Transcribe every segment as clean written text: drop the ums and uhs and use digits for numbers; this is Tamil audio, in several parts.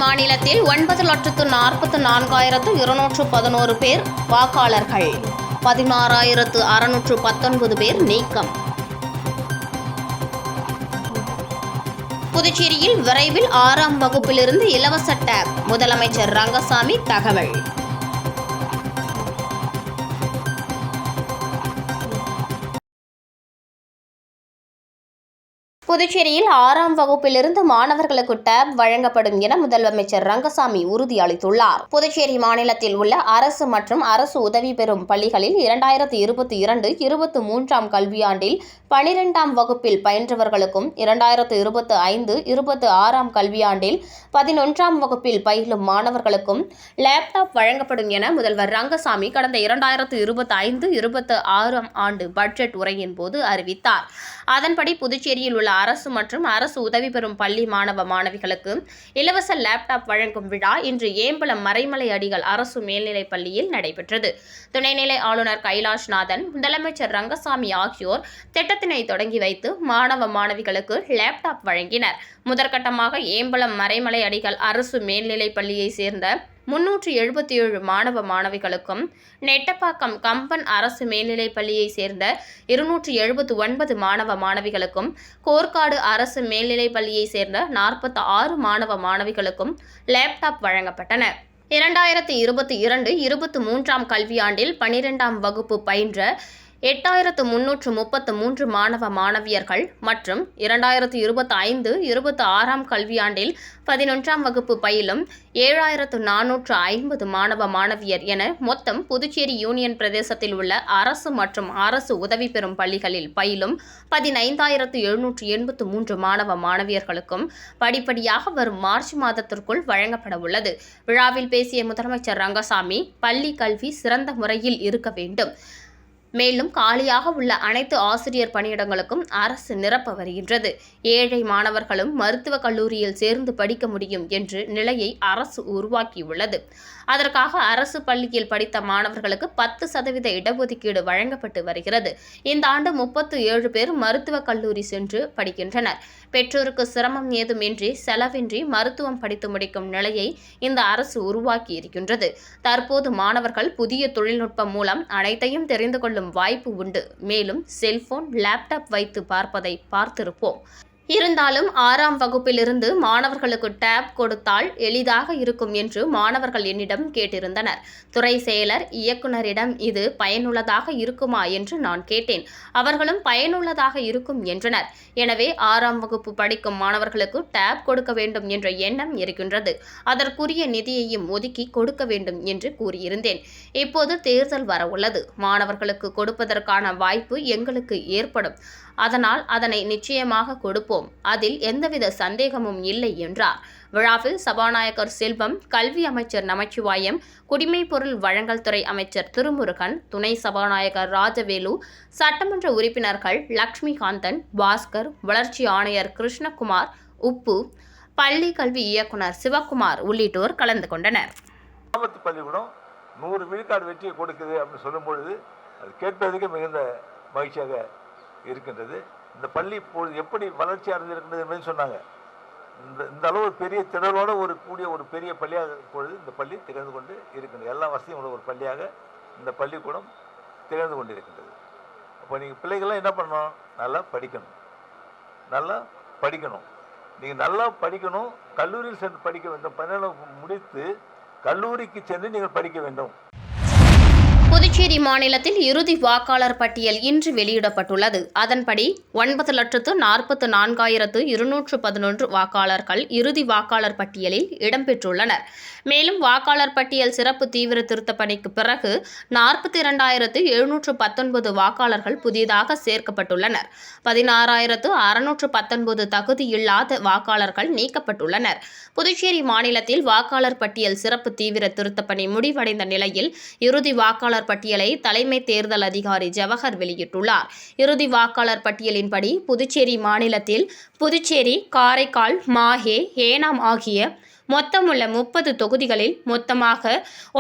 மாநிலத்தில் 9,44,211 பேர் வாக்காளர்கள், 16,619 பேர் நீக்கம். புதுச்சேரியில் விரைவில் 6ஆம் வகுப்பிலிருந்து இலவச டேப், முதலமைச்சர் ரங்கசாமி தகவல். புதுச்சேரியில் 6ஆம் வகுப்பிலிருந்து மாணவர்களுக்கு டேப் வழங்கப்படும் என முதலமைச்சர் ரங்கசாமி உறுதியளித்துள்ளார். புதுச்சேரி மாநிலத்தில் உள்ள அரசு மற்றும் அரசு உதவி பெறும் பள்ளிகளில் 2022-23ஆம் கல்வியாண்டில் 12ஆம் வகுப்பில் பயின்றவர்களுக்கும் 2025-26ஆம் கல்வியாண்டில் 11ஆம் வகுப்பில் பயிலும் மாணவர்களுக்கும் லேப்டாப் வழங்கப்படும் என முதல்வர் ரங்கசாமி கடந்த 2025-26ஆம் ஆண்டு பட்ஜெட் உரையின் போது அறிவித்தார். அதன்படி புதுச்சேரியில் உள்ள அரசு மற்றும் அரசு உதவி பெறும் பள்ளி மாணவ மாணவிகளுக்கு இலவச லேப்டாப் வழங்கும் விழா இன்று ஏம்பலம் மறைமலை அடிகள் அரசு மேல்நிலைப் பள்ளியில் நடைபெற்றது. துணைநிலை ஆளுநர் கைலாஷ்நாதன், முதலமைச்சர் ரங்கசாமி ஆகியோர் திட்டத்தினை தொடங்கி வைத்து மாணவ மாணவிகளுக்கு லேப்டாப் வழங்கினர். முதற்கட்டமாக ஏம்பலம் மறைமலை அடிகள் அரசு மேல்நிலைப் பள்ளியை சேர்ந்த 377 மாணவ மாணவிகளுக்கும், நெட்டப்பாக்கம் கம்பன் அரசு மேல்நிலைப் பள்ளியை சேர்ந்த 279 மாணவ மாணவிகளுக்கும், கோர்க்காடு அரசு மேல்நிலைப் பள்ளியை சேர்ந்த 46 மாணவ மாணவிகளுக்கும் லேப்டாப் வழங்கப்பட்டன. 2022-23ஆம் கல்வியாண்டில் 12ஆம் வகுப்பு பயின்ற 8,333 மாணவ மாணவியர்கள் மற்றும் 2025-26ஆம் கல்வியாண்டில் 11ஆம் வகுப்பு பயிலும் 7,450 மாணவ மாணவியர் என மொத்தம் புதுச்சேரி யூனியன் பிரதேசத்தில் உள்ள அரசு மற்றும் அரசு உதவி பெறும் பள்ளிகளில் பயிலும் 15,783 மாணவ மாணவியர்களுக்கும் படிப்படியாக வரும் மார்ச் மாதத்திற்குள் வழங்கப்பட உள்ளது. விழாவில் பேசிய முதலமைச்சர் ரங்கசாமி, பள்ளி கல்வி சிறந்த முறையில் இருக்க வேண்டும். மேலும் காலியாக உள்ள அனைத்து ஆசிரியர் பணியிடங்களுக்கும் அரசு நிரப்ப வருகின்றது. ஏழை மாணவர்களும் மருத்துவக் கல்லூரியில் சேர்ந்து படிக்க முடியும் என்ற நிலையை அரசு உருவாக்கியுள்ளது. அதற்காக அரசு பள்ளியில் படித்த மாணவர்களுக்கு 10% இடஒதுக்கீடு வழங்கப்பட்டு வருகிறது. இந்த ஆண்டு 37 பேர் மருத்துவக் கல்லூரி சென்று படிக்கின்றனர். பெற்றோருக்கு சிரமம் ஏதுமின்றி செலவின்றி மருத்துவம் படித்து முடிக்கும் நிலையை இந்த அரசு உருவாக்கி இருக்கின்றது. தற்போது மாணவர்கள் புதிய தொழில்நுட்பம் மூலம் அனைத்தையும் தெரிந்து கொள்ளும் வாய்ப்பு உண்டு. மேலும் செல்போன், லேப்டாப் வைத்து பார்ப்பதை பார்த்திருப்போம். இருந்தாலும் 6ஆம் வகுப்பிலிருந்து மாணவர்களுக்கு டேப் கொடுத்தால் எளிதாக இருக்கும் என்று மாணவர்கள் என்னிடம் கேட்டிருந்தனர். துறை செயலர், இயக்குநரிடம் இது பயனுள்ளதாக இருக்குமா என்று நான் கேட்டேன். அவர்களும் பயனுள்ளதாக இருக்கும் என்றனர். எனவே 6ஆம் வகுப்பு படிக்கும் மாணவர்களுக்கு டேப் கொடுக்க வேண்டும் என்ற எண்ணம் இருக்கின்றது. அதற்குரிய நிதியையும் ஒதுக்கி கொடுக்க வேண்டும் என்று கூறியிருந்தேன். இப்போது தேர்தல் வரவுள்ளது. மாணவர்களுக்கு கொடுப்பதற்கான வாய்ப்பு எங்களுக்கு ஏற்படும். அதனால் அதனை நிச்சயமாக கொடுப்போம். அதில் எந்தவித சந்தேகமும் இல்லை என்றார். விழாவில் சபாநாயகர் செல்வம், கல்வி அமைச்சர் நமச்சிவாயம், குடிமைப்பொருள் வழங்கல் துறை அமைச்சர் திருமுருகன், துணை சபாநாயகர் ராஜவேலு, சட்டமன்ற உறுப்பினர்கள் லட்சுமிகாந்தன், பாஸ்கர், வளர்ச்சி ஆணையர் கிருஷ்ணகுமார், உப்பு, பள்ளி கல்வி இயக்குனர் சிவக்குமார் உள்ளிட்டோர் கலந்து கொண்டனர். பள்ளிக்கூடம் 100 விழுக்காடு வெற்றியை கொடுக்குது அப்படின்னு சொல்லும்பொழுது அது கேட்பதற்கு மிகுந்த மகிழ்ச்சியாக இருக்கின்றது. இந்த பள்ளி இப்பொழுது எப்படி வளர்ச்சி அடைந்திருக்கின்றது என்பதை சொன்னாங்க. இந்த அளவு பெரிய திடலோடு ஒரு பெரிய பள்ளியாக இப்பொழுது இந்த பள்ளி திகழ்ந்து கொண்டு இருக்கின்றது. எல்லா வசதியும் உள்ள ஒரு பள்ளியாக இந்த பள்ளிக்கூடம் திகழ்ந்து கொண்டு இருக்கின்றது. அப்போ நீங்கள் பிள்ளைகள்லாம் என்ன பண்ணணும்? நல்லா படிக்கணும். நீங்கள் நல்லா படிக்கணும். கல்லூரியில் சென்று படிக்க வேண்டும். 12 முடித்து கல்லூரிக்கு சென்று நீங்கள் படிக்க வேண்டும். புதுச்சேரி மாநிலத்தில் இறுதி வாக்காளர் பட்டியல் இன்று வெளியிடப்பட்டுள்ளது. அதன்படி 9,44,211 வாக்காளர்கள் இறுதி வாக்காளர் பட்டியலில் இடம்பெற்றுள்ளனர். மேலும் வாக்காளர் பட்டியல் சிறப்பு தீவிர திருத்தப் பணிக்கு பிறகு 42,719 வாக்காளர்கள் புதிதாக சேர்க்கப்பட்டுள்ளனர். 16,619 தகுதியில்லாத வாக்காளர்கள் நீக்கப்பட்டுள்ளனர். புதுச்சேரி மாநிலத்தில் வாக்காளர் பட்டியல் சிறப்பு தீவிர திருத்தப் பணி முடிவடைந்த நிலையில் இறுதி வாக்காளர் பட்டியலை தலைமை தேர்தல் அதிகாரி ஜவஹர் வெளியிட்டுள்ளார். இறுதி வாக்காளர் பட்டியலின்படி புதுச்சேரி மாநிலத்தில் புதுச்சேரி, காரைக்கால், மாஹே, ஏனாம் ஆகிய மொத்தமுள்ள 30 தொகுதிகளில் மொத்தமாக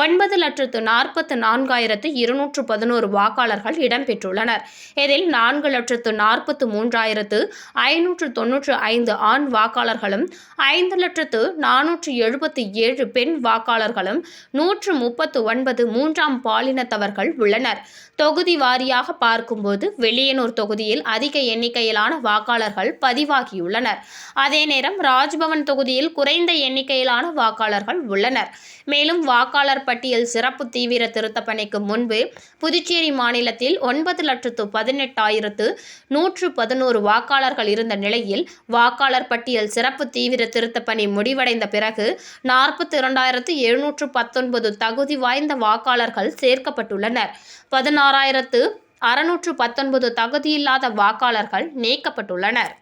9,44,211 வாக்காளர்கள் இடம்பெற்றுள்ளனர். இதில் 4,43,595 ஆண் வாக்காளர்களும் 5,477 பெண் வாக்காளர்களும் 139 மூன்றாம் பாலினத்தவர்கள் உள்ளனர். தொகுதி வாரியாக பார்க்கும்போது வெளியனூர் தொகுதியில் அதிக எண்ணிக்கையிலான வாக்காளர்கள் பதிவாகியுள்ளனர். அதே நேரம் ராஜ்பவன் தொகுதியில் குறைந்த எண்ணிக்கையிலான வாக்காளர்கள் உள்ளனர். மேலும் வாக்காளர் பட்டியல் சிறப்பு தீவிர திருத்த பணிக்கு முன்பு புதுச்சேரி மாநிலத்தில் 9,18,111 வாக்காளர்கள் இருந்த நிலையில் வாக்காளர் பட்டியல் சிறப்பு தீவிர திருத்த பணி முடிவடைந்த பிறகு 42,719 தகுதி வாய்ந்த வாக்காளர்கள் சேர்க்கப்பட்டுள்ளனர். 16,619 தகுதியில்லாத வாக்காளர்கள் நீக்கப்பட்டுள்ளனர்.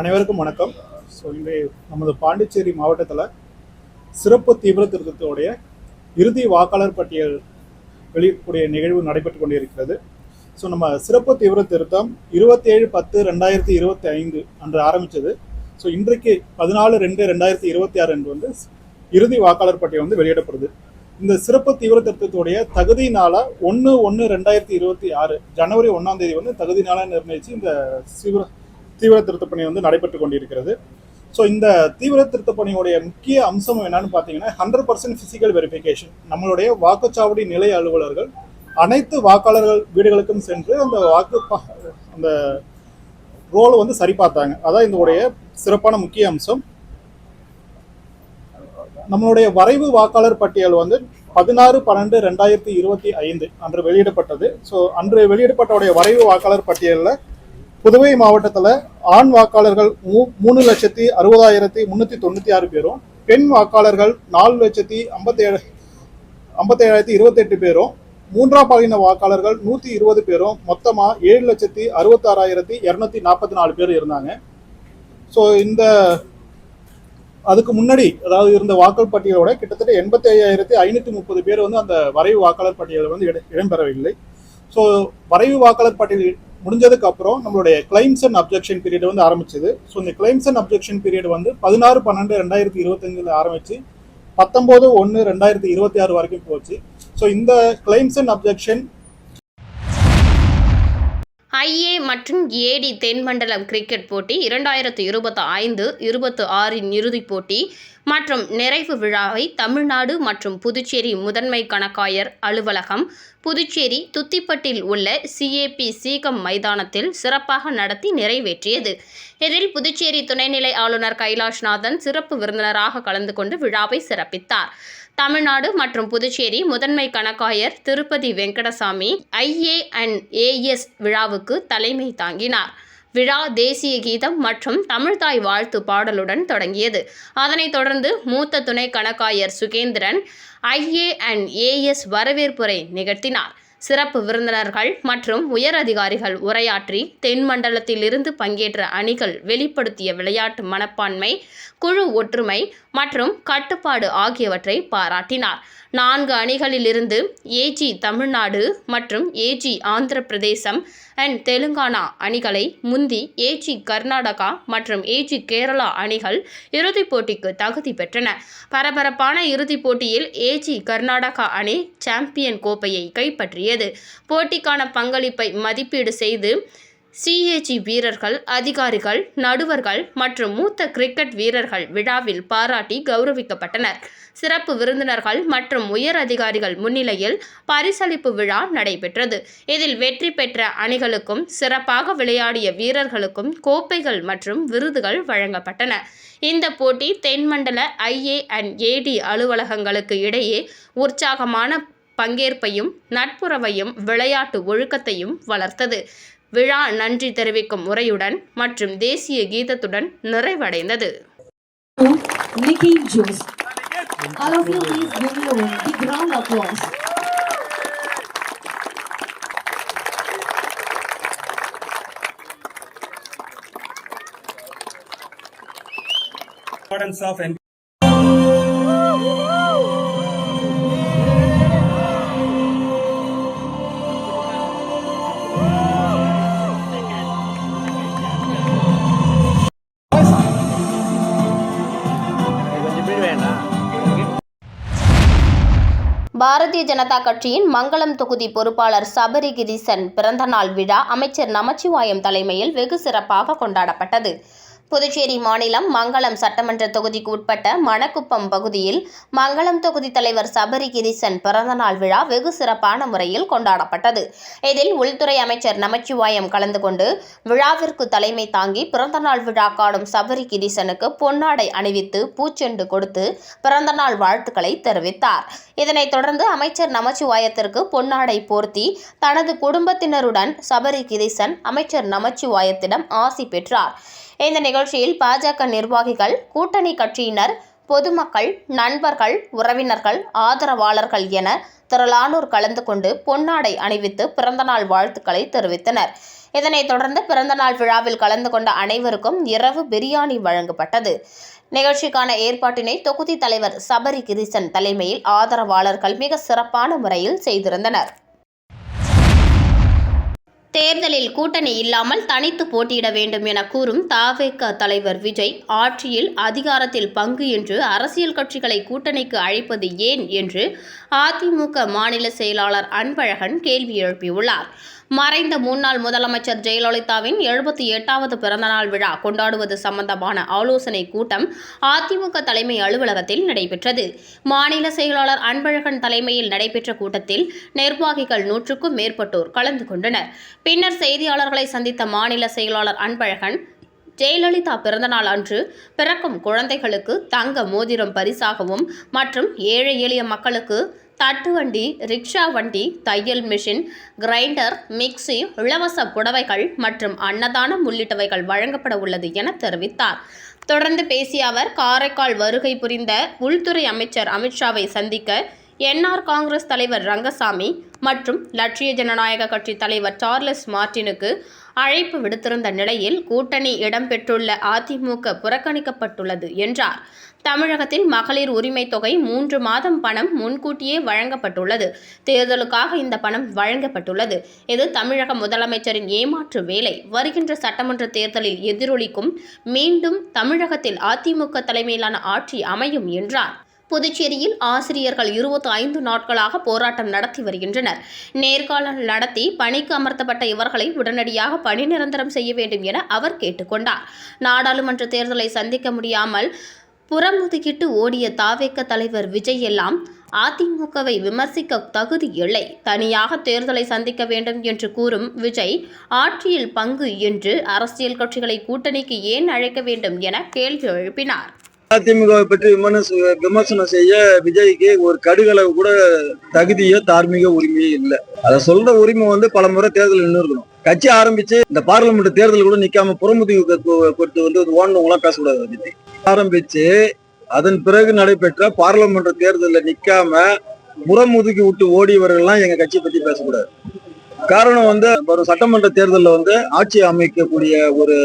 அனைவருக்கும் வணக்கம். இன்று நமது பாண்டிச்சேரி மாவட்டத்தில் சிறப்பு தீவிர திருத்தத்துடைய இறுதி வாக்காளர் பட்டியல் வெளியிடக்கூடிய நிகழ்வு நடைபெற்று கொண்டிருக்கிறது. நம்ம சிறப்பு தீவிர திருத்தம் 27/10/2025 அன்று ஆரம்பித்தது. இன்றைக்கு 14/2/2026 அன்று வந்து இறுதி வாக்காளர் பட்டியல் வெளியிடப்படுது. இந்த சிறப்பு தீவிர திருத்தத்துடைய தகுதி நாளா 1/1/2026 ஜனவரி 1ஆம் தேதி தகுதி நாளா நிர்ணயித்து இந்த தீவிர திருத்த பணி நடைபெற்று கொண்டிருக்கிறது. இந்த தீவிர திருத்த பணியுடைய முக்கிய அம்சம் என்னன்னு பார்த்தீங்கன்னா 100% பிசிக்கல் வெரிஃபிகேஷன். நம்மளுடைய வாக்குச்சாவடி நிலைய அலுவலர்கள் அனைத்து வாக்காளர்கள் வீடுகளுக்கும் சென்று அந்த ரோலை சரி பார்த்தாங்க. அதான் இதனுடைய சிறப்பான முக்கிய அம்சம். நம்மளுடைய வரைவு வாக்காளர் பட்டியல் 16/12/2025 அன்று வெளியிடப்பட்டது. அன்று வெளியிடப்பட்ட வரைவு வாக்காளர் பட்டியலில் புதுவை மாவட்டத்தில் ஆண் வாக்காளர்கள் 3,60,396 பேரும், பெண் வாக்காளர்கள் 4,57,028 பேரும், மூன்றாம் பாலின வாக்காளர்கள் 120 பேரும், மொத்தமாக 7,66,244 பேர் இருந்தாங்க. இந்த அதுக்கு முன்னாடி அதாவது இருந்த வாக்காளர் பட்டியலோட கிட்டத்தட்ட 85,530 பேர் அந்த வரைவு வாக்காளர் பட்டியலில் இடம்பெறவில்லை. வரைவு வாக்காளர் பட்டியல் முடிஞ்சதுக்கு அப்புறம் நம்மளுடைய கிளைம்ஸ் அண்ட் அப்ஜெக்ஷன் பீரியட் ஆரம்பிச்சது. இந்த கிளைம்ஸ் அண்ட் அப்ஜெக்ஷன் பீரியட் 16/12/2025 ஆரம்பிச்சு 19/1/2026 வரைக்கும் போச்சு. இந்த கிளைம்ஸ் அண்ட் அப்ஜெக்ஷன் ஐஏ மற்றும் ஏடி தென்மண்டலம் கிரிக்கெட் போட்டி 2025-26 இறுதிப் போட்டி மற்றும் நிறைவு விழாவை தமிழ்நாடு மற்றும் புதுச்சேரி முதன்மை கணக்காயர் அலுவலகம் புதுச்சேரி துத்திப்பட்டில் உள்ள CAP சீகம் மைதானத்தில் சிறப்பாக நடத்தி நிறைவேற்றியது. இதில் புதுச்சேரி துணைநிலை ஆளுநர் கைலாஷ்நாதன் சிறப்பு விருந்தினராக கலந்து கொண்டு விழாவை சிறப்பித்தார். தமிழ்நாடு மற்றும் புதுச்சேரி முதன்மை கணக்காயர் திருப்பதி வெங்கடசாமி IAS விழாவுக்கு தலைமை தாங்கினார். விழா தேசிய கீதம் மற்றும் தமிழ்தாய் வாழ்த்து பாடலுடன் தொடங்கியது. அதனைத் தொடர்ந்து மூத்த துணை கணக்காயர் சுகேந்திரன் IAS வரவேற்புரை நிகழ்த்தினார். சிறப்பு விருந்தினர்கள் மற்றும் உயர் அதிகாரிகள் உரையாற்றி தென்மண்டலத்திலிருந்து பங்கேற்ற அணிகள் வெளிப்படுத்திய விளையாட்டு மனப்பான்மை, குழு ஒற்றுமை மற்றும் கட்டுப்பாடு ஆகியவற்றை பாராட்டினார். 4 அணிகளிலிருந்து AG தமிழ்நாடு மற்றும் AG Andhra Pradesh and Telangana அணிகளை முந்தி AG கர்நாடகா மற்றும் AG கேரளா அணிகள் இறுதிப் போட்டிக்கு தகுதி பெற்றன. பரபரப்பான இறுதிப் போட்டியில் AG கர்நாடகா அணி சாம்பியன் கோப்பையை கைப்பற்றியது. போட்டிக்கான பங்களிப்பை மதிப்பீடு செய்து CAG வீரர்கள், அதிகாரிகள், நடுவர்கள் மற்றும் மூத்த கிரிக்கெட் வீரர்கள் விழாவில் பாராட்டி கௌரவிக்கப்பட்டனர். சிறப்பு விருந்தினர்கள் மற்றும் உயர் அதிகாரிகள் முன்னிலையில் பரிசளிப்பு விழா நடைபெற்றது. இதில் வெற்றி பெற்ற அணிகளுக்கும் சிறப்பாக விளையாடிய வீரர்களுக்கும் கோப்பைகள் மற்றும் விருதுகள் வழங்கப்பட்டன. இந்த போட்டி தென்மண்டல IAD அலுவலகங்களுக்கு இடையே உற்சாகமான பங்கேற்பையும் நட்புறவையும் விளையாட்டு ஒழுக்கத்தையும் வளர்த்தது. விழா நன்றி தெரிவிக்கும் உரையுடன் மற்றும் தேசிய கீதத்துடன் நிறைவடைந்தது. All of you, please give me a big round of applause. Importance of கொஞ்சம் பாரதிய ஜனதா கட்சியின் மங்களம் தொகுதி பொறுப்பாளர் சபரி கிரீசன் பிறந்தநாள் விழா அமைச்சர் நமச்சிவாயம் தலைமையில் வெகு சிறப்பாக கொண்டாடப்பட்டது. புதுச்சேரி மாநிலம் மங்களம் சட்டமன்ற தொகுதிக்கு உட்பட்ட மணக்குப்பம் பகுதியில் மங்களம் தொகுதி தலைவர் சபரி கிரீசன் பிறந்தநாள் விழா வெகு சிறப்பான முறையில் கொண்டாடப்பட்டது. இதில் உள்துறை அமைச்சர் நமச்சிவாயம் கலந்து கொண்டு விழாவிற்கு தலைமை தாங்கி பிறந்தநாள் விழா காணும் சபரி கிரீசனுக்கு பொன்னாடை அணிவித்து பூச்செண்டு கொடுத்து பிறந்தநாள் வாழ்த்துக்களை தெரிவித்தார். இதனைத் தொடர்ந்து அமைச்சர் நமச்சிவாயத்திற்கு பொன்னாடை போர்த்தி தனது குடும்பத்தினருடன் சபரி கிரீசன் அமைச்சர் நமச்சிவாயத்திடம் ஆசி பெற்றார். இந்த நிகழ்ச்சியில் பாஜக நிர்வாகிகள், கூட்டணி கட்சியினர், பொதுமக்கள், நண்பர்கள், உறவினர்கள், ஆதரவாளர்கள் என திரளானோர் கலந்து கொண்டு பொன்னாடை அணிவித்து பிறந்தநாள் வாழ்த்துக்களை தெரிவித்தனர். இதனைத் தொடர்ந்து பிறந்தநாள் விழாவில் கலந்து கொண்ட அனைவருக்கும் இரவு பிரியாணி வழங்கப்பட்டது. நிகழ்ச்சிக்கான ஏற்பாட்டினை தொகுதி தலைவர் சபரி கிரீசன் தலைமையில் ஆதரவாளர்கள் மிக சிறப்பான முறையில் செய்திருந்தனர். தேர்தலில் கூட்டணி இல்லாமல் தனித்து போட்டியிட வேண்டும் என கூறும் தவேக தலைவர் விஜய், ஆட்சியில் அதிகாரத்தில் பங்கு என்று அரசியல் கட்சிகளை கூட்டணிக்கு அழைப்பது ஏன் என்று அதிமுக மாநில செயலாளர் அன்பழகன் கேள்வி எழுப்பியுள்ளார். மறைந்த முன்னாள் முதலமைச்சர் ஜெயலலிதாவின் 78வது பிறந்தநாள் விழா கொண்டாடுவது சம்பந்தமான ஆலோசனை கூட்டம் அதிமுக தலைமை அலுவலகத்தில் நடைபெற்றது. மாநில செயலாளர் அன்பழகன் தலைமையில் நடைபெற்ற கூட்டத்தில் நிர்வாகிகள் 100க்கும் மேற்பட்டோர் கலந்து கொண்டனர். பின்னர் செய்தியாளர்களை சந்தித்த மாநில செயலாளர் அன்பழகன், ஜெயலலிதா பிறந்தநாள் அன்று பிறக்கும் குழந்தைகளுக்கு தங்க மோதிரம் பரிசாகவும் மற்றும் ஏழை எளிய மக்களுக்கு தட்டு வண்டி, ரிக்ஷா வண்டி, தையல் மிஷின், கிரைண்டர், மிக்சி, இலவச புடவைகள் மற்றும் அன்னதானம் உள்ளிட்டவைகள் வழங்கப்பட உள்ளது என தெரிவித்தார். தொடர்ந்து பேசிய அவர், காரைக்கால் வருகை புரிந்த உள்துறை அமைச்சர் அமித்ஷாவை சந்திக்க என்ஆர் காங்கிரஸ் தலைவர் ரங்கசாமி மற்றும் லட்சிய ஜனநாயக கட்சி தலைவர் சார்லஸ் மார்டினுக்கு அழைப்பு விடுத்திருந்த நிலையில் கூட்டணி இடம்பெற்றுள்ள அதிமுக புறக்கணிக்கப்பட்டுள்ளது என்றார். தமிழகத்தில் மகளிர் உரிமை தொகை 3 மாதம் பணம் முன்கூட்டியே வழங்கப்பட்டுள்ளது. தேர்தலுக்காக இந்த பணம் வழங்கப்பட்டுள்ளது. இது தமிழக முதலமைச்சரின் ஏமாற்று வேலை. வருகின்ற சட்டமன்ற தேர்தலில் எதிரொலிக்கும். மீண்டும் தமிழகத்தில் அதிமுக தலைமையிலான ஆட்சி அமையும் என்றார். புதுச்சேரியில் ஆசிரியர்கள் 25 நாட்களாக போராட்டம் நடத்தி வருகின்றனர். நேர்காணல் நடத்தி பணிக்கு அமர்த்தப்பட்ட இவர்களை உடனடியாக பணி நிரந்தரம் செய்ய வேண்டும் என அவர் கேட்டுக்கொண்டார். நாடாளுமன்ற தேர்தலை சந்திக்க முடியாமல் புறமுதுகிட்டு ஓடிய தவேக தலைவர் விஜய் எல்லாம் அதிமுகவை விமர்சிக்க தகுதி இல்லை. தனியாக தேர்தலை சந்திக்க வேண்டும் என்று கூறும் விஜய், ஆட்சியில் பங்கு என்று அரசியல் கட்சிகளை கூட்டணிக்கு ஏன் அழைக்க வேண்டும் என கேள்வி எழுப்பினார். அதிமுகவை பற்றி விமர்சனம் செய்ய விஜய்க்கு ஒரு கடுகளவு கூட தகுதியோ தார்மீக உரிமையோ இல்லை. அதை சொல்ற உரிமை பல முறை தேர்தல் நின்று இருக்கணும். கட்சி ஆரம்பிச்சு இந்த பார்லிமெண்ட் தேர்தல் கூட நிக்காம புறமுதுகு கொடுத்து ஓடனவங்களாம் பேசக்கூடாது. பத்தி ஆரம்பிச்சு அதன் பிறகு நடைபெற்ற பார்லிமெண்ட் தேர்தலில் நிக்காம புறமுதுகி விட்டு ஓடியவர்கள்லாம் எங்க கட்சியை பத்தி பேசக்கூடாது. காரணம் வரும் சட்டமன்ற தேர்தலில் ஆட்சி அமைக்கக்கூடிய ஒரு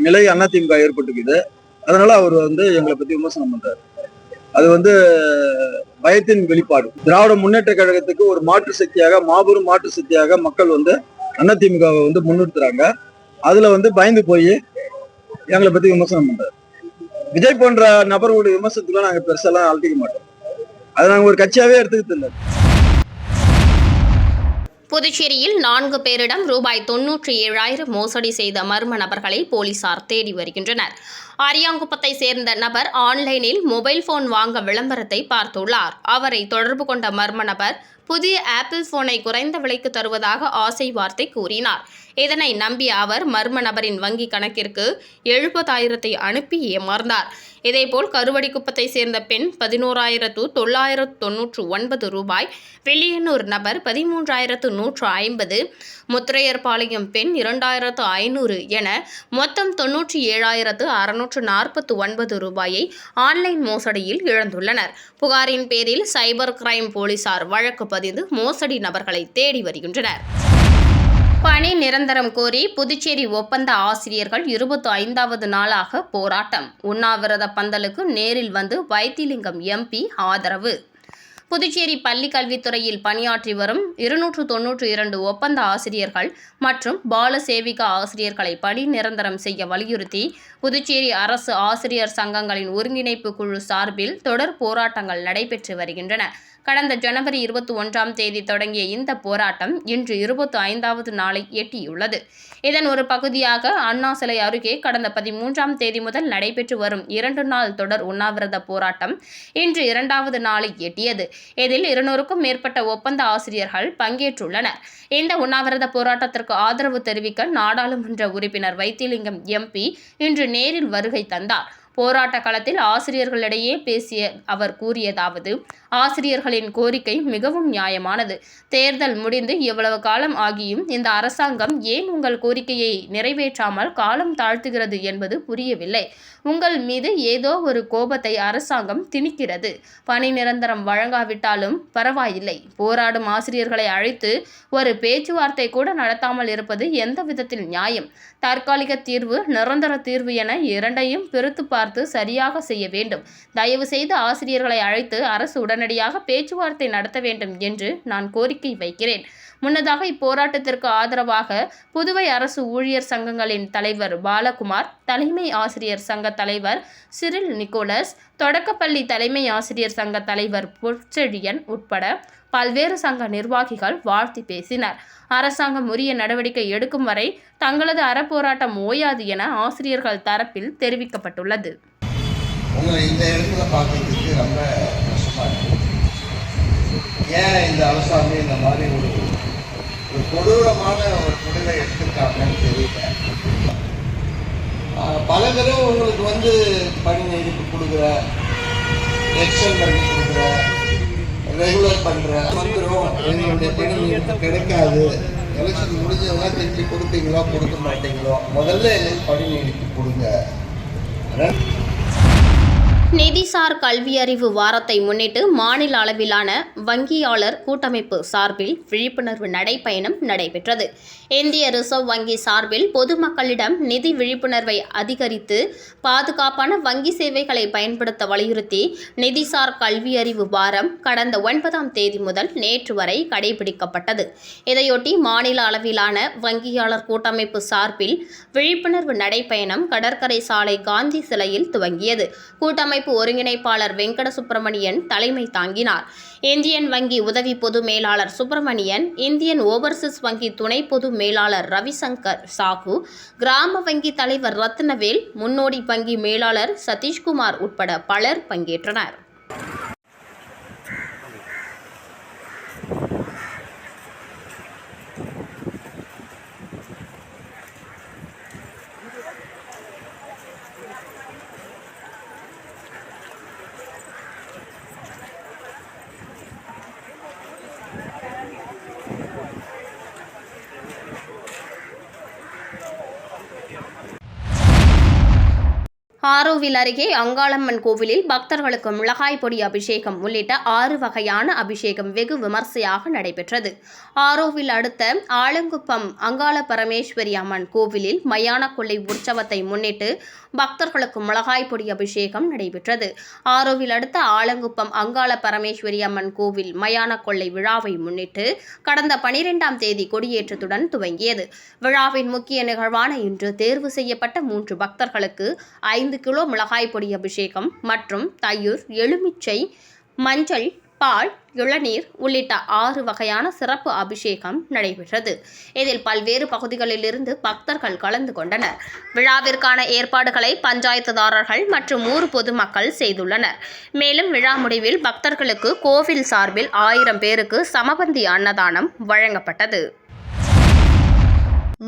நிலை அதிமுக ஏற்பட்டுக்குது. அதனால அவர் எங்களை பத்தி விமர்சனம் பண்றாரு. அது பயத்தின் வெளிப்பாடு. திராவிட முன்னேற்ற கழகத்துக்கு ஒரு மாற்று சக்தியாக, மாபெரும் மாற்று சக்தியாக மக்கள் அதிமுகவை முன்னிறுத்துறாங்க. அதுல பயந்து போய் எங்களை பத்தி விமர்சனம் பண்றாரு. விஜய் போன்ற நபர்களுடைய விமர்சனத்துக்குலாம் நாங்க பெருசெல்லாம் அழட்டிக்க மாட்டோம். அதை நாங்க ஒரு கட்சியாவே எடுத்துக்கிட்டு இல்லை. புதுச்சேரியில் 4 பேரிடம் ரூபாய் 97,000 மோசடி செய்த மர்ம நபர்களை போலீசார் தேடி வருகின்றனர். அரியாங்குப்பத்தை சேர்ந்த நபர் ஆன்லைனில் மொபைல் போன் வாங்க விளம்பரத்தை பார்த்துள்ளார். அவரை தொடர்பு கொண்ட மர்ம நபர் புதிய ஆப்பிள் போனை குறைந்த விலைக்கு தருவதாக ஆசை வார்த்தை கூறினார். இதனை நம்பிய அவர் மர்ம நபரின் வங்கி கணக்கிற்கு 70,000 அனுப்பி ஏமாந்தார். இதேபோல் கருவடிக்குப்பத்தை சேர்ந்த பெண் 11,999 ரூபாய், வில்லியனூர் நபர் 13,150, முத்திரையர்பாளையம் பெண் 2,500 என மொத்தம் 97,649 ரூபாயை ஆன்லைன் மோசடியில் இழந்துள்ளனர். புகாரின் பேரில் சைபர் கிரைம் போலீசார் வழக்கு பதிந்து மோசடி நபர்களை தேடி வருகின்றனர். பணி நிரந்தரம் கோரி புதுச்சேரி ஒப்பந்த ஆசிரியர்கள் 25வது நாளாக போராட்டம். உண்ணாவிரத பந்தலுக்கு நேரில் வந்து வைத்திலிங்கம் எம்பி ஆதரவு. புதுச்சேரி பள்ளி கல்வித்துறையில் பணியாற்றி வரும் 292 ஒப்பந்த ஆசிரியர்கள் மற்றும் பால சேவிகா ஆசிரியர்களை பணி நிரந்தரம் செய்ய வலியுறுத்தி புதுச்சேரி அரசு ஆசிரியர் சங்கங்களின் ஒருங்கிணைப்பு குழு சார்பில் தொடர் போராட்டங்கள் நடைபெற்று வருகின்றன. கடந்த ஜனவரி 21ஆம் தேதி தொடங்கிய இந்த போராட்டம் இன்று 25வது நாளை எட்டியுள்ளது. இதன் ஒரு பகுதியாக அண்ணா சிலை அருகே கடந்த 13ஆம் தேதி முதல் நடைபெற்று வரும் 2 நாள் தொடர் உண்ணாவிரத போராட்டம் இன்று 2வது நாளை எட்டியது. இதில் 200க்கும் மேற்பட்ட ஒப்பந்த ஆசிரியர்கள் பங்கேற்றுள்ளனர். இந்த உண்ணாவிரத போராட்டத்திற்கு ஆதரவு தெரிவிக்க நாடாளுமன்ற உறுப்பினர் வைத்திலிங்கம் MP இன்று நேரில் வருகை தந்தார். போராட்ட களத்தில் ஆசிரியர்களிடையே பேசிய அவர் கூறியதாவது: ஆசிரியர்களின் கோரிக்கை மிகவும் நியாயமானது. தேர்தல் முடிந்து இவ்வளவு காலம் ஆகியும் இந்த அரசாங்கம் ஏன் உங்கள் கோரிக்கையை நிறைவேற்றாமல் காலம் தாழ்த்துகிறது என்பது புரியவில்லை. உங்கள் மீது ஏதோ ஒரு கோபத்தை அரசாங்கம் திணிக்கிறது. பணி நிரந்தரம் வழங்காவிட்டாலும் பரவாயில்லை. போராடும் ஆசிரியர்களை அழைத்து ஒரு பேச்சுவார்த்தை கூட நடத்தாமல் இருப்பது எந்த விதத்தில் நியாயம்? தற்காலிக தீர்வு, நிரந்தர தீர்வு என இரண்டையும் பிரித்து பார்த்து சரியாக செய்ய வேண்டும். தயவு செய்து ஆசிரியர்களை அழைத்து அரசு உடனடியாக பேச்சுவார்த்தை நடத்த வேண்டும் என்று நான் கோரிக்கை வைக்கிறேன். முன்னதாக இப்போராட்டத்திற்கு ஆதரவாக புதுவை அரசு ஊழியர் சங்கங்களின் தலைவர் பாலகுமார், தலைமை ஆசிரியர் சங்க தலைவர் சிரில் நிக்கோலஸ், தொடக்கப்பள்ளி தலைமை ஆசிரியர் சங்க தலைவர் பொற்செழியன் உட்பட பல்வேறு சங்க நிர்வாகிகள் வாழ்த்தி பேசினர். அரசாங்கம் உரிய நடவடிக்கை எடுக்கும் வரை தங்களது அறப்போராட்டம் ஓயாது என ஆசிரியர்கள் தரப்பில் தெரிவிக்கப்பட்டுள்ளது. உங்களை இந்த இடத்துல பார்க்கறதுக்கு ரொம்ப கஷ்டமா இருக்கு. ஏன் இந்த அரசாங்கம் இந்த மாதிரி ஒரு கொடூரமான ஒரு முடிவை எடுத்திருக்காங்கன்னு தெரியல. பல தடவை உங்களுக்கு பணி நீடிப்பு கொடுக்குற, எக்ஸ்டெண்ட் பண்ணி கொடுக்குற, ரெகுலர் பண்ற வந்துடும், எங்களுடைய பணி நீடிப்பு கிடைக்காது, எலெக்ஷன் முடிஞ்சதெல்லாம் திருப்பி கொடுப்பீங்களோ கொடுக்க மாட்டீங்களோ, முதல்ல எங்களுக்கு பணி நீடிப்பு கொடுங்க. நிதிசார் கல்வி அறிவு வாரத்தை முன்னிட்டு மாநில அளவிலான வங்கியாளர் கூட்டமைப்பு சார்பில் விழிப்புணர்வு நடைப்பயணம் நடைபெற்றது. இந்திய ரிசர்வ் வங்கி சார்பில் பொதுமக்களிடம் நிதி விழிப்புணர்வை அதிகரித்து பாதுகாப்பான வங்கி சேவைகளை பயன்படுத்த வலியுறுத்தி நிதிசார் கல்வி அறிவு வாரம் கடந்த 9ஆம் தேதி முதல் நேற்று வரை கடைபிடிக்கப்பட்டது. இதையொட்டி மாநில அளவிலான வங்கியாளர் கூட்டமைப்பு சார்பில் விழிப்புணர்வு நடைப்பயணம் கடற்கரை சாலை காந்தி சிலையில் துவங்கியது. கூட்டமைப்பு ஒருங்கிணைப்பாளர் வெங்கட சுப்பிரமணியன் தலைமை தாங்கினார். இந்தியன் வங்கி உதவி பொது மேலாளர் சுப்பிரமணியன், இந்தியன் ஓவர்சீஸ் வங்கி துணை பொது மேலாளர் ரவிசங்கர் சாகு, கிராம வங்கி தலைவர் ரத்னவேல், முன்னோடி வங்கி மேலாளர் சதீஷ்குமார் உட்பட பலர் பங்கேற்றனர். ஆரோவில் அருகே அங்காளம்மன் கோவிலில் பக்தர்களுக்கு மிளகாய் பொடி அபிஷேகம் உள்ளிட்ட 6 வகையான அபிஷேகம் வெகு விமர்சையாக நடைபெற்றது. ஆரோவில் அடுத்த ஆலங்குப்பம் அங்காள பரமேஸ்வரி அம்மன் கோவிலில் மயான கொள்ளை உற்சவத்தை முன்னிட்டு பக்தர்களுக்கு மிளகாய் பொடி அபிஷேகம் நடைபெற்றது. ஆரோவில் அடுத்த ஆலங்குப்பம் அங்காள பரமேஸ்வரி அம்மன் கோவில் மயான கொள்ளை விழாவை முன்னிட்டு கடந்த 12ஆம் தேதி கொடியேற்றத்துடன் துவங்கியது. விழாவின் முக்கிய நிகழ்வான இன்று தேர்வு செய்யப்பட்ட 3 பக்தர்களுக்கு 5 கிலோ மிளகாய் பொடி அபிஷேகம் மற்றும் தயிர், எலுமிச்சை, மஞ்சள், பால், இளநீர் உள்ளிட்ட 6 வகையான சிறப்பு அபிஷேகம் நடைபெற்றது. இதில் பல்வேறு பகுதிகளிலிருந்து பக்தர்கள் கலந்து கொண்டனர். விழாவிற்கான ஏற்பாடுகளை பஞ்சாயத்துதாரர்கள் மற்றும் ஊர் பொதுமக்கள் செய்துள்ளனர். மேலும் விழா முடிவில் பக்தர்களுக்கு கோவில் சார்பில் 1000 பேருக்கு சமபந்தி அன்னதானம் வழங்கப்பட்டது.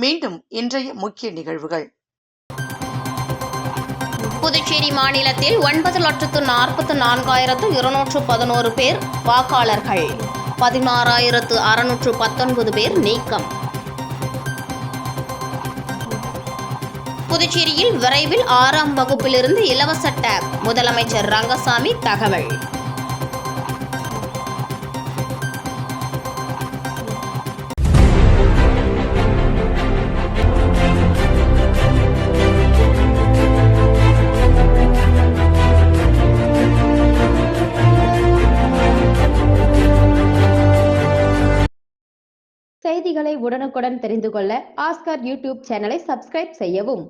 மீண்டும் இன்றைய முக்கிய நிகழ்வுகள். புதுச்சேரி மாநிலத்தில் 9,44,211 பேர் வாக்காளர்கள், 16,619 பேர் நீக்கம். புதுச்சேரியில் விரைவில் 6ஆம் வகுப்பிலிருந்து இலவச டேப், முதலமைச்சர் ரங்கசாமி தகவல். செய்திகளை உடனுக்குடன் தெரிந்து கொள்ள ஆஸ்கார் யூடியூப் சேனலை சப்ஸ்கிரைப் செய்யவும்.